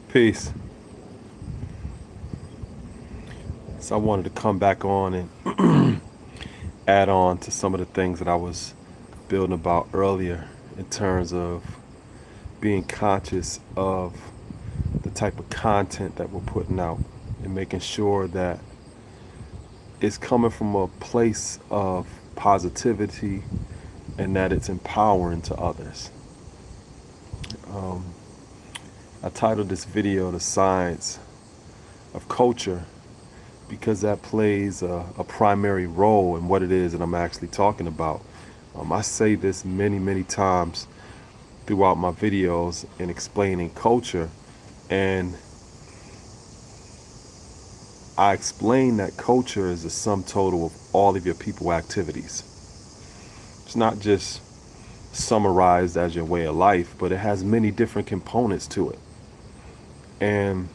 Peace. So I wanted to come back on and add on to some of the things that I was building about earlier in terms of being conscious of the type of content that we're putting out and making sure that it's coming from a place of positivity and that it's empowering to others. Um, I titled this video "The Science of Culture" because that plays a primary role in what it is that I'm actually talking about. I say this many, many times throughout my videos in explaining culture, and I explain that culture is the sum total of all of your people activities. It's not just summarized as your way of life, but it has many different components to it. And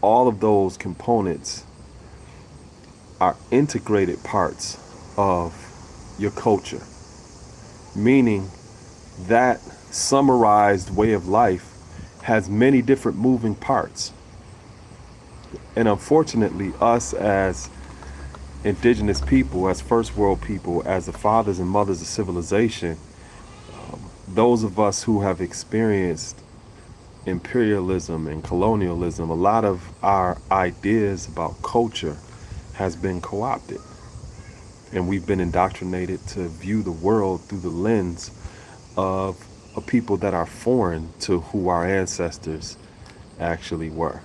all of those components are integrated parts of your culture, meaning that summarized way of life has many different moving parts. And unfortunately, us as indigenous people, as first world people, as the fathers and mothers of civilization, those of us who have experienced imperialism and colonialism, a lot of our ideas about culture has been co-opted. And we've been indoctrinated to view the world through the lens of a people that are foreign to who our ancestors actually were.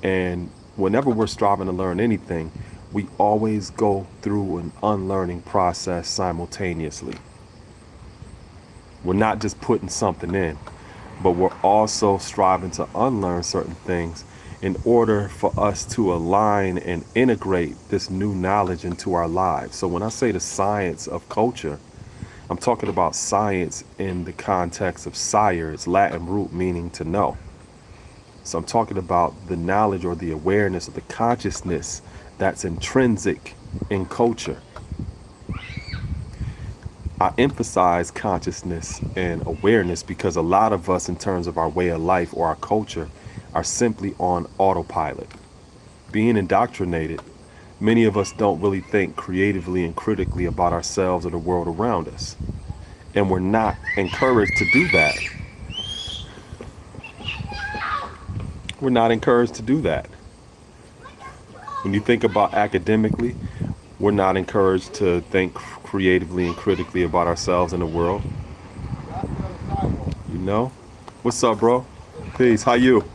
And whenever we're striving to learn anything, we always go through an unlearning process simultaneously. We're not just putting something in, but we're also striving to unlearn certain things in order for us to align and integrate this new knowledge into our lives. So when I say the science of culture, I'm talking about science in the context of sire, its Latin root meaning to know. So I'm talking about the knowledge or the awareness or the consciousness that's intrinsic in culture. I emphasize consciousness and awareness because a lot of us, in terms of our way of life or our culture, are simply on autopilot. Being indoctrinated, many of us don't really think creatively and critically about ourselves or the world around us. And we're not encouraged to do that. We're not encouraged to do that. When you think about academically, we're not encouraged to think creatively and critically about ourselves and the world. You know? What's up, bro? Peace. How you?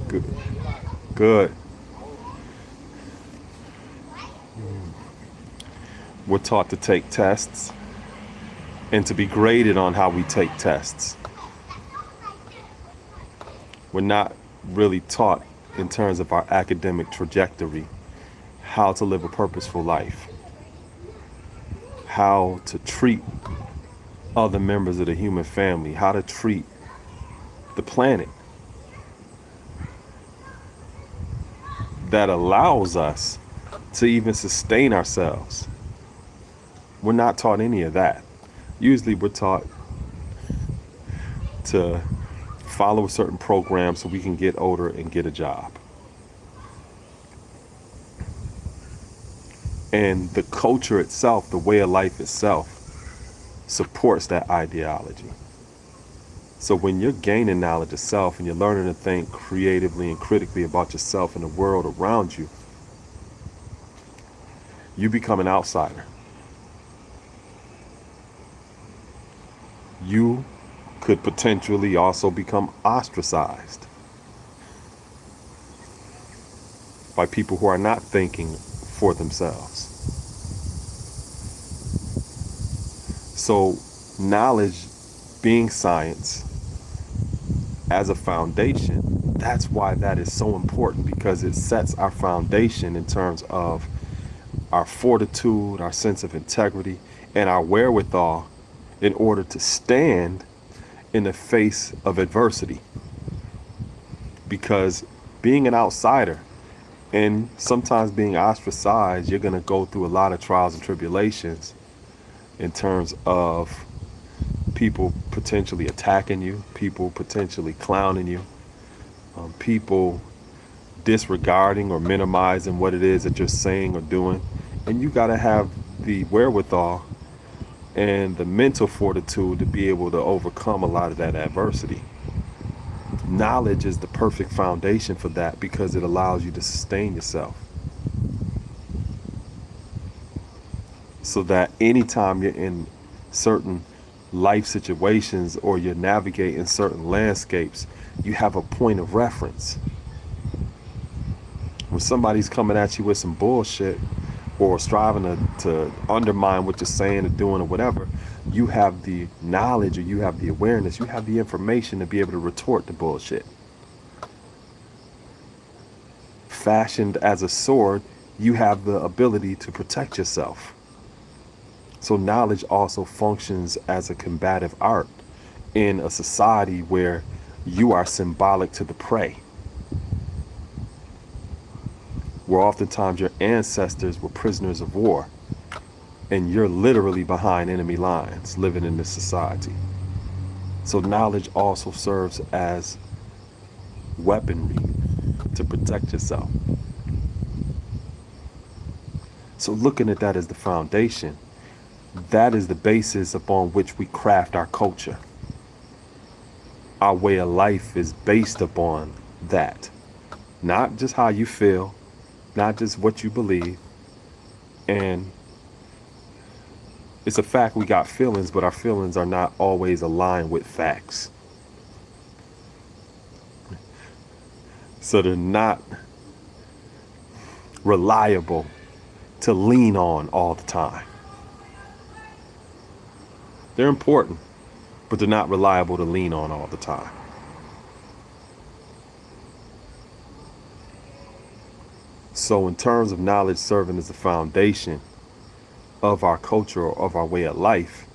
Good. Good. We're taught to take tests and to be graded on how we take tests. We're not really taught in terms of our academic trajectory how to live a purposeful life, how to treat other members of the human family, how to treat the planet that allows us to even sustain ourselves. We're not taught any of that. Usually we're taught to follow a certain program so we can get older and get a job. And the culture itself, the way of life itself, supports that ideology. So when you're gaining knowledge of self and you're learning to think creatively and critically about yourself and the world around you, you become an outsider. You could potentially also become ostracized by people who are not thinking for themselves. So knowledge being science as a foundation, that's why that is so important, because it sets our foundation in terms of our fortitude, our sense of integrity, and our wherewithal in order to stand in the face of adversity. Because being an outsider and sometimes being ostracized, you're going to go through a lot of trials and tribulations in terms of people potentially attacking you, people potentially clowning you, people disregarding or minimizing what it is that you're saying or doing. And you got to have the wherewithal and the mental fortitude to be able to overcome a lot of that adversity. Knowledge is the perfect foundation for that because it allows you to sustain yourself. So that anytime you're in certain life situations or you're navigating certain landscapes, you have a point of reference. When somebody's coming at you with some bullshit or striving to undermine what you're saying or doing or whatever, you have the knowledge or you have the awareness, you have the information to be able to retort the bullshit. Fashioned as a sword, you have the ability to protect yourself. So knowledge also functions as a combative art in a society where you are symbolic to the prey. Where oftentimes your ancestors were prisoners of war and you're literally behind enemy lines living in this society. So knowledge also serves as weaponry to protect yourself. So looking at that as the foundation, that is the basis upon which we craft our culture. Our way of life is based upon that. Not just how you feel, not just what you believe. And it's a fact we got feelings, but our feelings are not always aligned with facts. So they're not reliable to lean on all the time. They're important, but they're not reliable to lean on all the time. So in terms of knowledge serving as the foundation of our culture or of our way of life,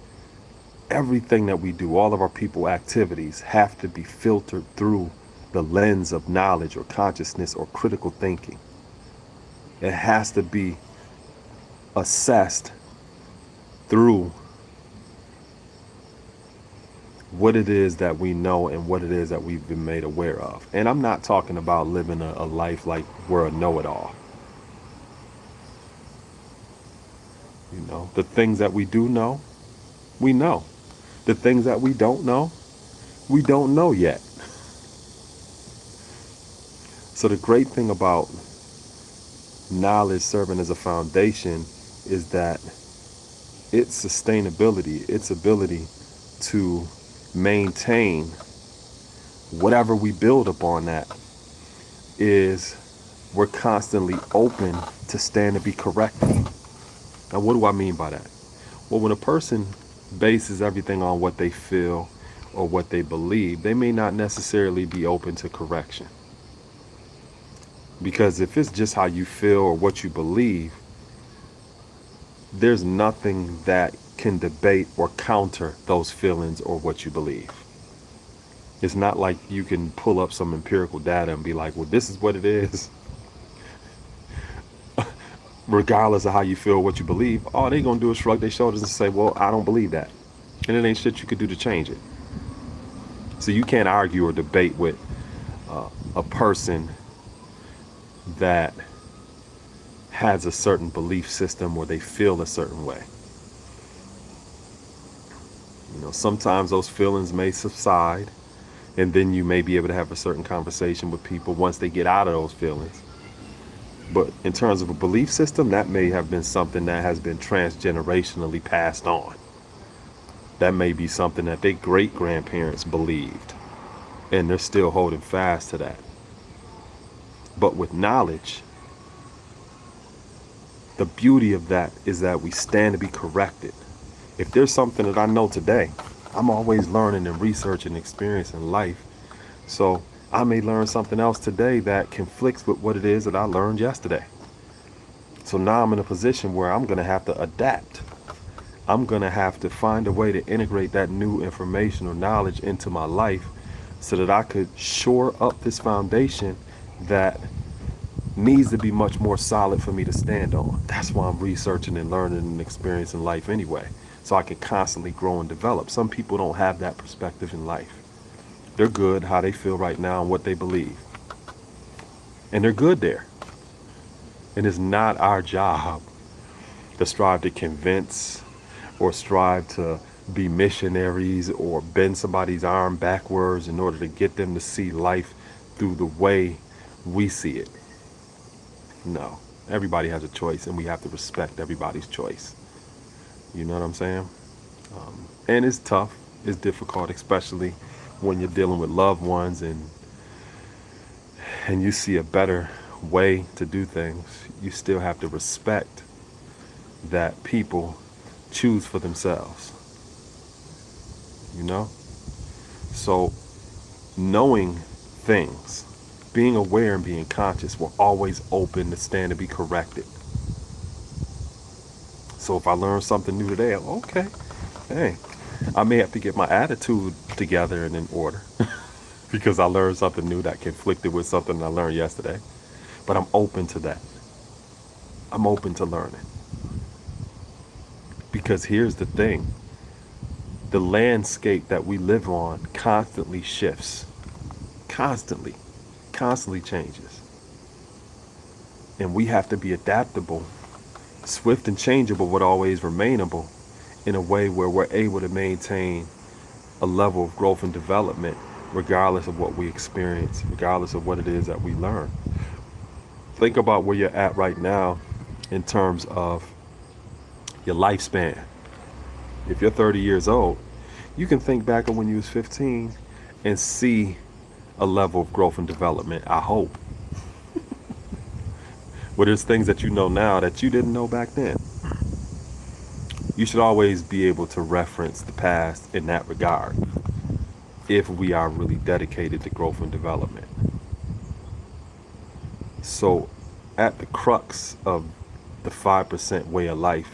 everything that we do, all of our people activities have to be filtered through the lens of knowledge or consciousness or critical thinking. It has to be assessed through what it is that we know and what it is that we've been made aware of. And I'm not talking about living a life like we're a know-it-all. You know, the things that we do know, we know. The things that we don't know yet. So the great thing about knowledge serving as a foundation is that its sustainability, its ability to maintain whatever we build upon that is we're constantly open to stand to be corrected. Now, what do I mean by that? Well, when a person bases everything on what they feel or what they believe, they may not necessarily be open to correction. Because if it's just how you feel or what you believe, there's nothing that can debate or counter those feelings or what you believe. It's not like you can pull up some empirical data and be like, well, this is what it is. Regardless of how you feel, what you believe, all they're going to do is shrug their shoulders and say, well, I don't believe that. And it ain't shit you could do to change it. So you can't argue or debate with a person that has a certain belief system or they feel a certain way. You know, sometimes those feelings may subside, and then you may be able to have a certain conversation with people once they get out of those feelings. But in terms of a belief system, that may have been something that has been transgenerationally passed on. That may be something that their great-grandparents believed, and they're still holding fast to that. But with knowledge, the beauty of that is that we stand to be corrected. If there's something that I know today, I'm always learning and researching and experiencing life. So I may learn something else today that conflicts with what it is that I learned yesterday. So now I'm in a position where I'm going to have to adapt. I'm going to have to find a way to integrate that new information or knowledge into my life so that I could shore up this foundation that needs to be much more solid for me to stand on. That's why I'm researching and learning and experiencing life anyway. so I can constantly grow and develop. Some people don't have that perspective in life. They're good how they feel right now and what they believe. And they're good there. And it's not our job to strive to convince or strive to be missionaries or bend somebody's arm backwards in order to get them to see life through the way we see it. No, everybody has a choice and we have to respect everybody's choice. You know what I'm saying? And it's tough, it's difficult, especially when you're dealing with loved ones and you see a better way to do things. You still have to respect that people choose for themselves. You know? So knowing things, being aware and being conscious, we're always open to stand to be corrected. So if I learn something new today, okay, hey, I may have to get my attitude together and in order because I learned something new that conflicted with something I learned yesterday. But I'm open to that. I'm open to learning. Because here's the thing. The landscape that we live on constantly shifts. Constantly changes. And we have to be adaptable. Swift and changeable, but always remainable in a way where we're able to maintain a level of growth and development regardless of what we experience, regardless of what it is that we learn. Think about where you're at right now in terms of your lifespan. If you're 30 years old, you can think back on when you was 15 and see a level of growth and development, I hope. But there's things that you know now that you didn't know back then. You should always be able to reference the past in that regard if we are really dedicated to growth and development. So at the crux of the 5% way of life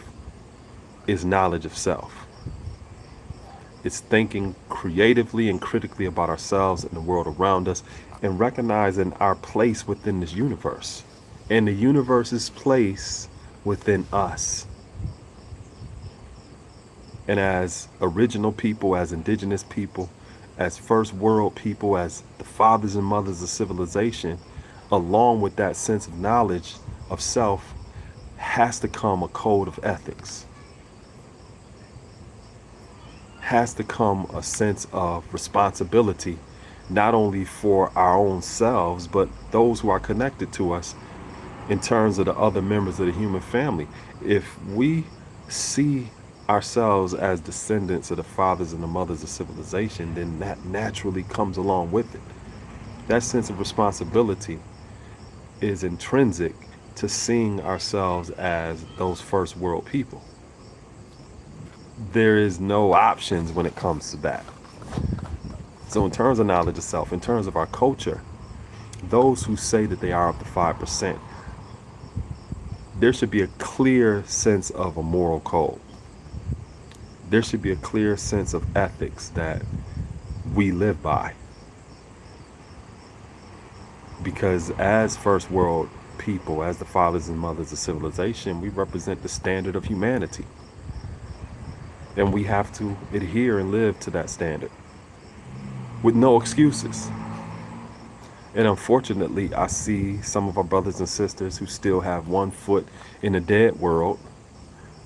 is knowledge of self. It's thinking creatively and critically about ourselves and the world around us and recognizing our place within this universe and the universe's place within us. And as original people, as indigenous people, as first world people, as the fathers and mothers of civilization, along with that sense of knowledge of self has to come a code of ethics. Has to come a sense of responsibility, not only for our own selves, but those who are connected to us in terms of the other members of the human family. If we see ourselves as descendants of the fathers and the mothers of civilization, then that naturally comes along with it. That sense of responsibility is intrinsic to seeing ourselves as those first world people. There is no options when it comes to that. So in terms of knowledge of self, in terms of our culture, those who say that they are of the 5%, there should be a clear sense of a moral code. There should be a clear sense of ethics that we live by. Because as first world people, as the fathers and mothers of civilization, we represent the standard of humanity. And we have to adhere and live to that standard with no excuses. And unfortunately, I see some of our brothers and sisters who still have one foot in the dead world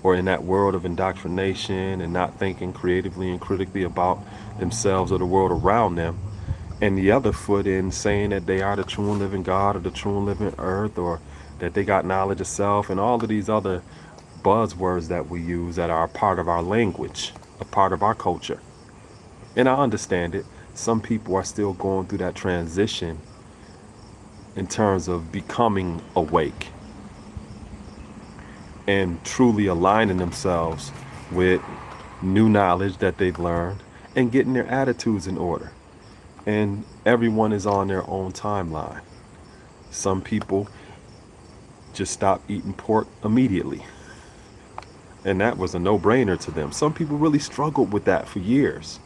or in that world of indoctrination and not thinking creatively and critically about themselves or the world around them, and the other foot in saying that they are the true and living God or the true and living earth, or that they got knowledge of self and all of these other buzzwords that we use that are a part of our language, a part of our culture. And I understand it. Some people are still going through that transition in terms of becoming awake and truly aligning themselves with new knowledge that they've learned and getting their attitudes in order. And everyone is on their own timeline. Some people just stop eating pork immediately, and that was a no-brainer to them. Some people really struggled with that for years.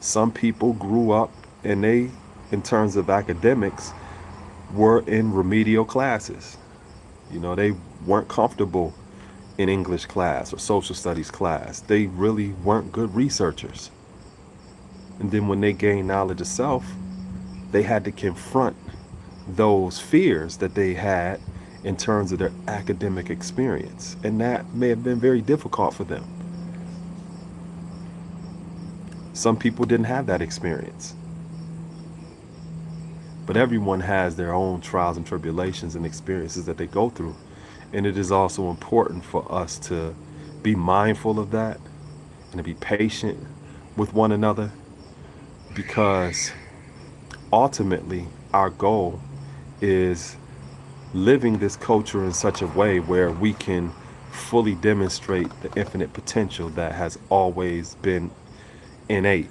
Some people grew up and they, in terms of academics, were in remedial classes. You know, they weren't comfortable in English class or social studies class. They really weren't good researchers. And then when they gained knowledge of self, they had to confront those fears that they had in terms of their academic experience. And that may have been very difficult for them. Some people didn't have that experience. But everyone has their own trials and tribulations and experiences that they go through. And it is also important for us to be mindful of that and to be patient with one another, because ultimately our goal is living this culture in such a way where we can fully demonstrate the infinite potential that has always been innate,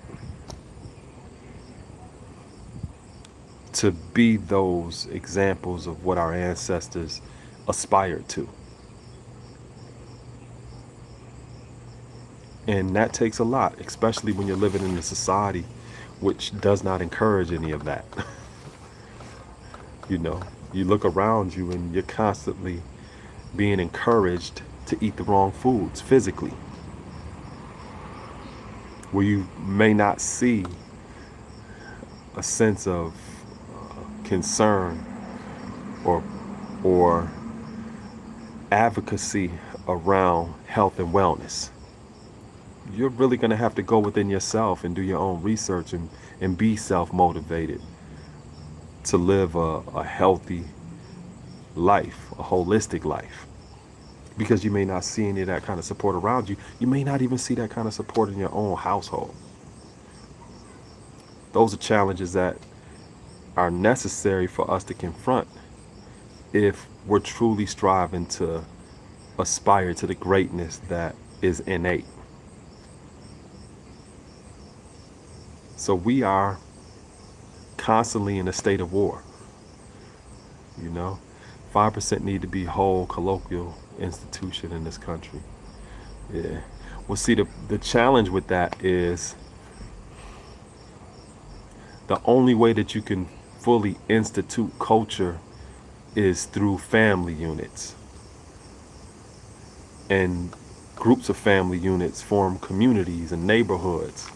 to be those examples of what our ancestors aspired to. And that takes a lot, especially when you're living in a society which does not encourage any of that. You know, you look around you and you're constantly being encouraged to eat the wrong foods physically, where you may not see a sense of concern or advocacy around health and wellness. You're really going to have to go within yourself and do your own research and be self-motivated to live a healthy life, a holistic life. Because you may not see any of that kind of support around you. You may not even see that kind of support in your own household. Those are challenges that are necessary for us to confront if we're truly striving to aspire to the greatness that is innate. So we are constantly in a state of war. You know, 5% need to be whole colloquial institution in this country. Yeah. Well, see, the challenge with that is the only way that you can fully institute culture is through family units. And groups of family units form communities and neighborhoods.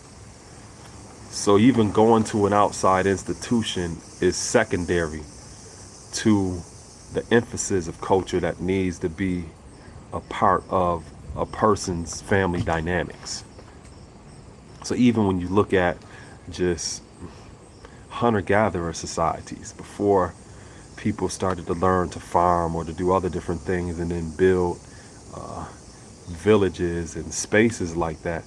So even going to an outside institution is secondary to the emphasis of culture that needs to be a part of a person's family dynamics. So even when you look at just hunter-gatherer societies, before people started to learn to farm or to do other different things and then build villages and spaces like that,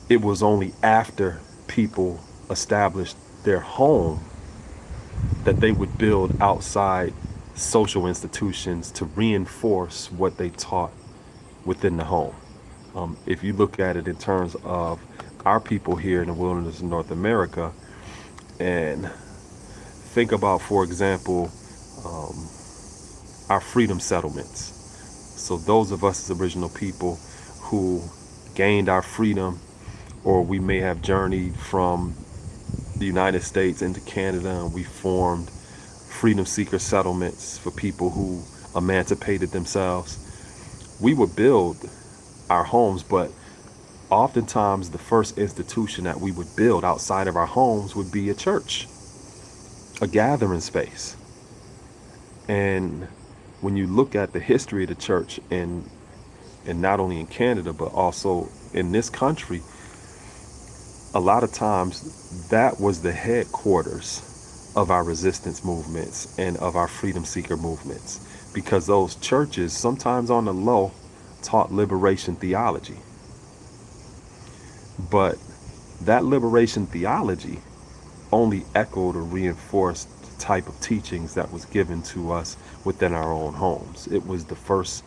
it was only after people established their home that they would build outside social institutions to reinforce what they taught within the home. If you look at it in terms of our people here in the wilderness of North America, and think about, for example, our freedom settlements. So those of us as original people who gained our freedom, or we may have journeyed from the United States into Canada, and we formed freedom seeker settlements for people who emancipated themselves. We would build our homes, but oftentimes the first institution that we would build outside of our homes would be a church, a gathering space. And when you look at the history of the church, and not only in Canada but also in this country, a lot of times that was the headquarters of our resistance movements and of our freedom seeker movements, because those churches, sometimes on the low, taught liberation theology. But that liberation theology only echoed or reinforced the type of teachings that was given to us within our own homes. It was the first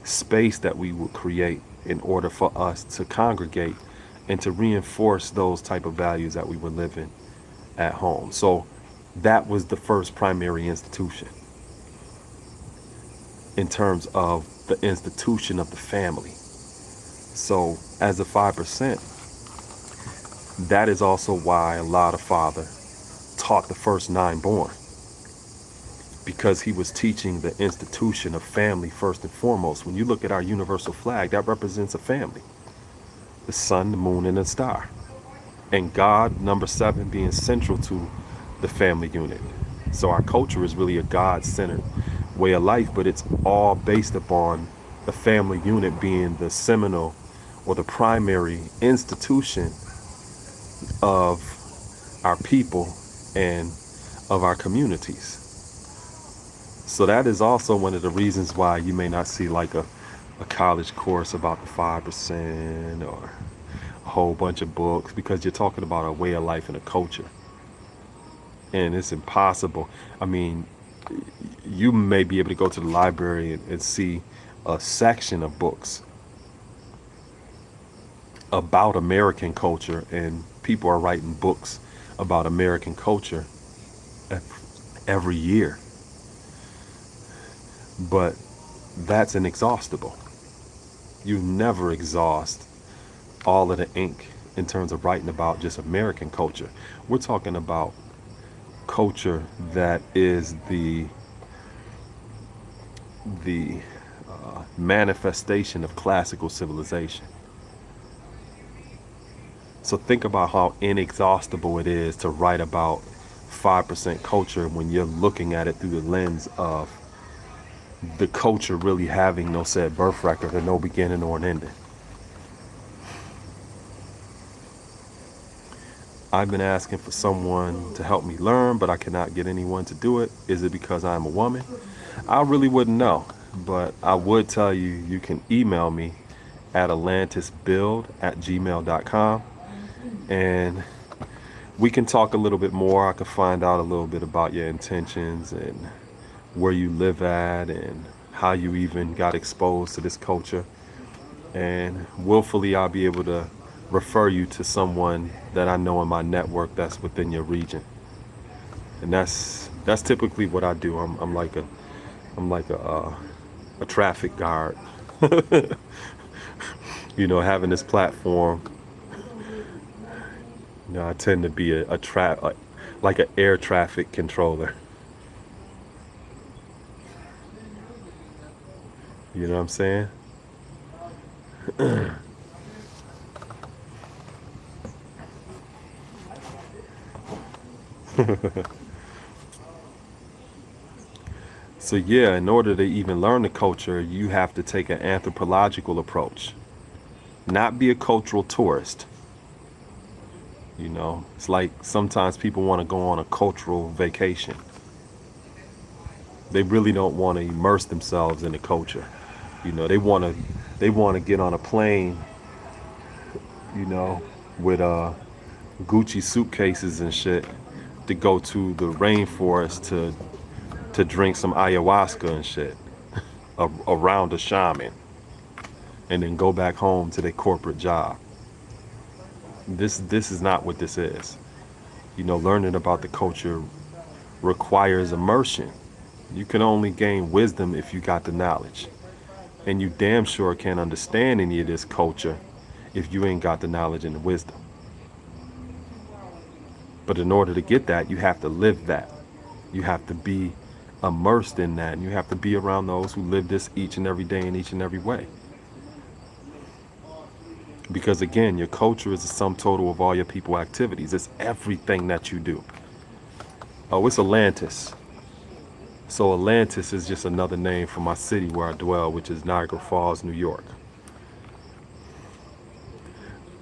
space that we would create in order for us to congregate and to reinforce those type of values that we were living at home. So that was the first primary institution in terms of the institution of the family. So as a 5%, that is also why Allah the Father taught the first 9 born. because he was teaching the institution of family first and foremost. When you look at our universal flag, that represents a family: the sun, the moon, and the star. And God, number 7, being central to the family unit. So our culture is really a God-centered way of life, but it's all based upon the family unit being the seminal or the primary institution of our people and of our communities. So that is also one of the reasons why you may not see like a college course about the 5% or a whole bunch of books, because you're talking about a way of life and a culture. And it's impossible. I mean, you may be able to go to the library and see a section of books about American culture, and people are writing books about American culture every year. But that's inexhaustible. You never exhaust all of the ink in terms of writing about just American culture. We're talking about culture that is the manifestation of classical civilization. So think about how inexhaustible it is to write about 5% culture when you're looking at it through the lens of the culture really having no set birth record and no beginning or an ending. I've been asking for someone to help me learn, but I cannot get anyone to do it. Is it because I'm a woman? I really wouldn't know, but I would tell you, you can email me at atlantisbuild@gmail.com, and we can talk a little bit more. I can find out a little bit about your intentions and where you live at and how you even got exposed to this culture. And willfully, I'll be able to refer you to someone that I know in my network that's within your region. And that's typically what I do. I'm like a traffic guard. You know, having this platform, you know, I tend to be like an air traffic controller. You know what I'm saying? So yeah, in order to even learn the culture, you have to take an anthropological approach, not be a cultural tourist. You know, it's like sometimes people want to go on a cultural vacation. They really don't want to immerse themselves in the culture. You know, they want to get on a plane, you know, with Gucci suitcases and shit, to go to the rainforest to drink some ayahuasca and shit around a shaman, and then go back home to their corporate job. This is not what this is. You know, learning about the culture requires immersion. You can only gain wisdom if you got the knowledge. And you damn sure can't understand any of this culture if you ain't got the knowledge and the wisdom. But in order to get that, you have to live that. You have to be immersed in that. And you have to be around those who live this each and every day in each and every way. Because again, your culture is the sum total of all your people activities. It's everything that you do. Oh, it's Atlantis. So Atlantis is just another name for my city where I dwell, which is Niagara Falls, New York.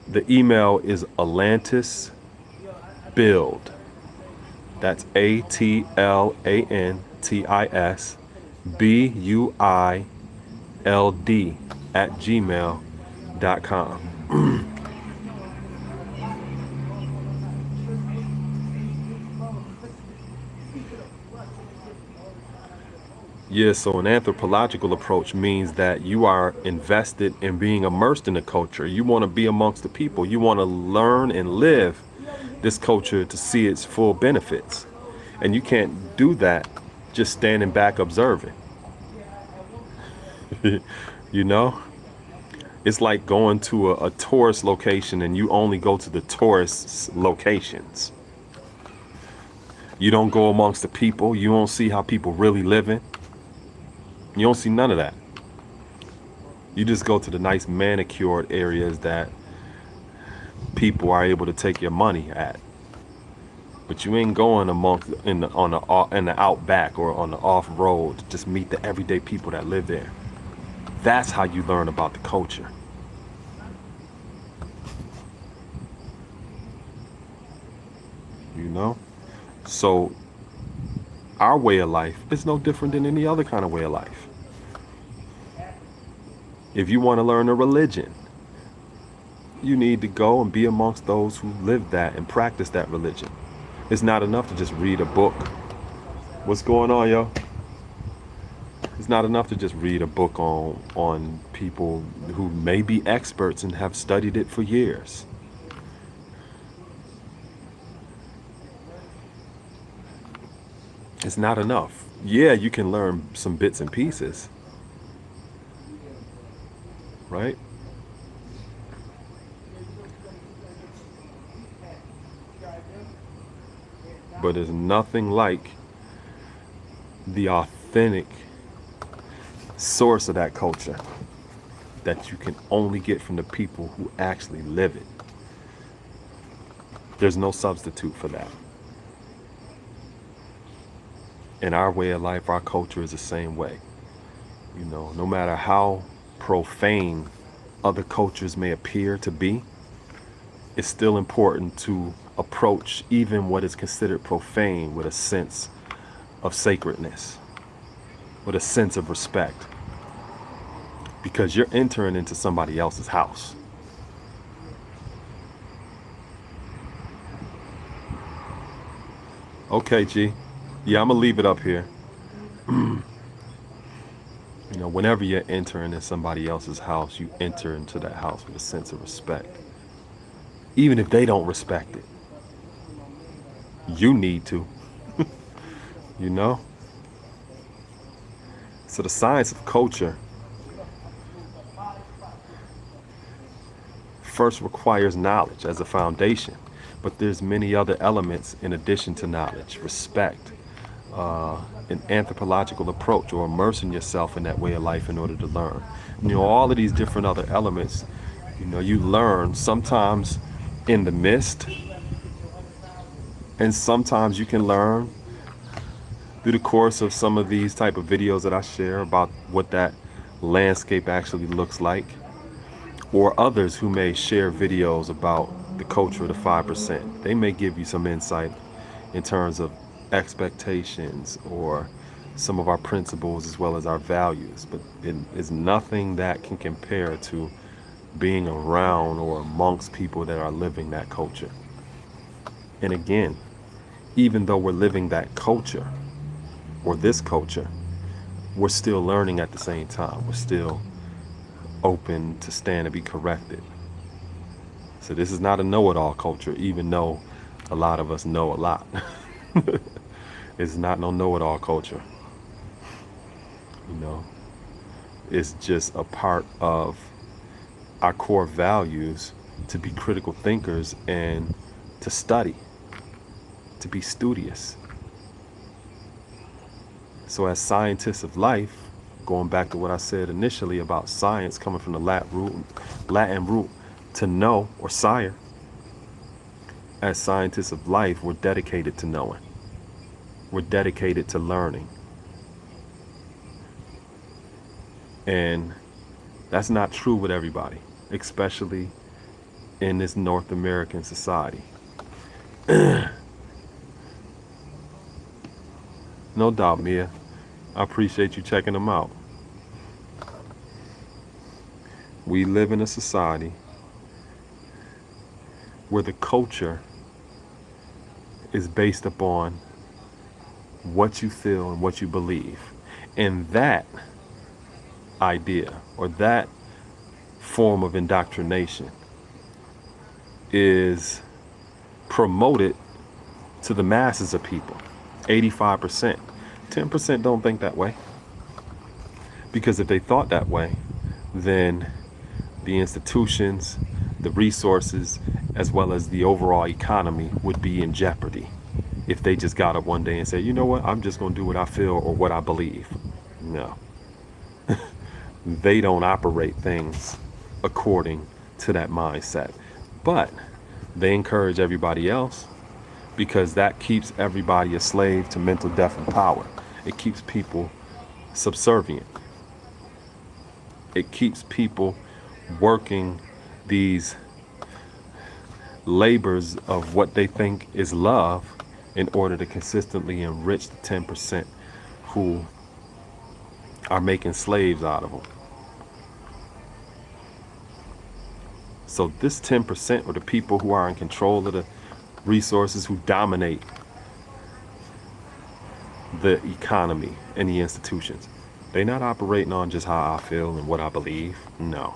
The email is atlantisbuild. That's ATLANTISBUILD @gmail.com. Yeah, so an anthropological approach means that you are invested in being immersed in the culture. You want to be amongst the people. You want to learn and live this culture to see its full benefits. And you can't do that just standing back observing. You know? It's like going to a tourist location and you only go to the tourist locations. You don't go amongst the people. You don't see how people really living. You don't see none of that. You just go to the nice manicured areas that people are able to take your money at. But you ain't going amongst in the outback or on the off road to just meet the everyday people that live there. That's how you learn about the culture. You know? So our way of life is no different than any other kind of way of life. If you want to learn a religion, you need to go and be amongst those who live that and practice that religion. It's not enough to just read a book. What's going on, yo? It's not enough to just read a book on people who may be experts and have studied it for years. It's not enough. Yeah, you can learn some bits and pieces, right? But there's nothing like the authentic source of that culture that you can only get from the people who actually live it. There's no substitute for that. In our way of life, our culture is the same way. You know, no matter how profane other cultures may appear to be, it's still important to approach even what is considered profane with a sense of sacredness, with a sense of respect, because you're entering into somebody else's house. Okay, G. Yeah, I'm gonna leave it up here. You know, whenever you're entering in somebody else's house, you enter into that house with a sense of respect. Even if they don't respect it, you need to. You know? So the science of culture first requires knowledge as a foundation, but there's many other elements in addition to knowledge: respect, an anthropological approach, or immersing yourself in that way of life in order to learn. You know, all of these different other elements, you know, you learn sometimes in the midst, and sometimes you can learn through the course of some of these type of videos that I share about what that landscape actually looks like, or others who may share videos about the culture of the 5%. They may give you some insight in terms of expectations or some of our principles as well as our values, but it is nothing that can compare to being around or amongst people that are living that culture. And again, even though we're living that culture or this culture, we're still learning at the same time. We're still open to stand and be corrected. So this is not a know-it-all culture, even though a lot of us know a lot. It's not no know-it-all culture. You know, it's just a part of our core values to be critical thinkers and to study, to be studious. So as scientists of life, going back to what I said initially about science coming from the Latin root to know, or sire, as scientists of life, we're dedicated to knowing. We're dedicated to learning. And that's not true with everybody, especially in this North American society. No doubt, Mia. I appreciate you checking them out. We live in a society where the culture is based upon what you feel and what you believe. And that idea or that form of indoctrination is promoted to the masses of people. 85%. 10% don't think that way. Because if they thought that way, then the institutions, the resources, as well as the overall economy would be in jeopardy. if they just got up one day and said, you know what, I'm just going to do what I feel or what I believe. No. They don't operate things according to that mindset. But they encourage everybody else because that keeps everybody a slave to mental death and power. It keeps people subservient. It keeps people working these labors of what they think is love in order to consistently enrich the 10% who are making slaves out of them. So this 10% are the people who are in control of the resources, who dominate the economy and the institutions. They're not operating on just how I feel and what I believe. No.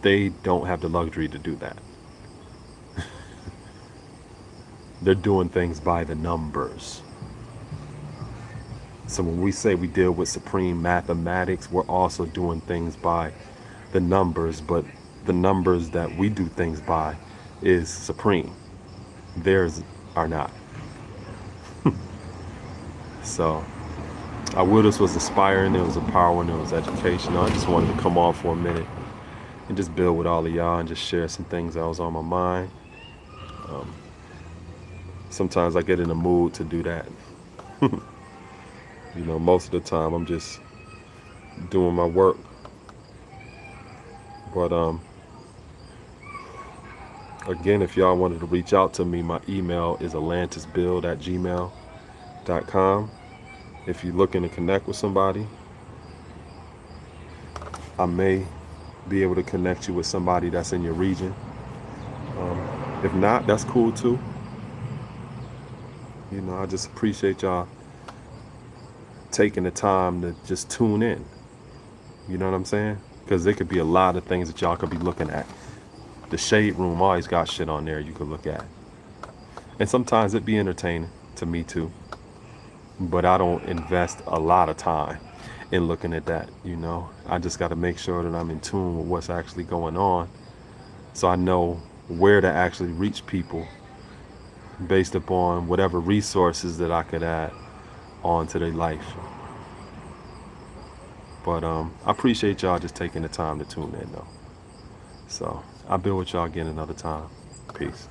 They don't have the luxury to do that. They're doing things by the numbers. So when we say we deal with supreme mathematics, we're also doing things by the numbers, but the numbers that we do things by is supreme. Theirs are not. So I will, this was inspiring, it was empowering, it was educational. I just wanted to come on for a minute and just build with all of y'all and just share some things that was on my mind. Sometimes I get in the mood to do that. You know, most of the time I'm just doing my work. But again, if y'all wanted to reach out to me, my email is atlantisbuild@gmail.com. If you're looking to connect with somebody, I may be able to connect you with somebody that's in your region. If not, that's cool too. You know, I just appreciate y'all taking the time to just tune in. You know what I'm saying? Because there could be a lot of things that y'all could be looking at. The Shade Room always got shit on there you could look at. And sometimes it'd be entertaining to me too. But I don't invest a lot of time in looking at that, you know. I just got to make sure that I'm in tune with what's actually going on, so I know where to actually reach people based upon whatever resources that I could add onto their life. But I appreciate y'all just taking the time to tune in though. So I'll be with y'all again another time. Peace.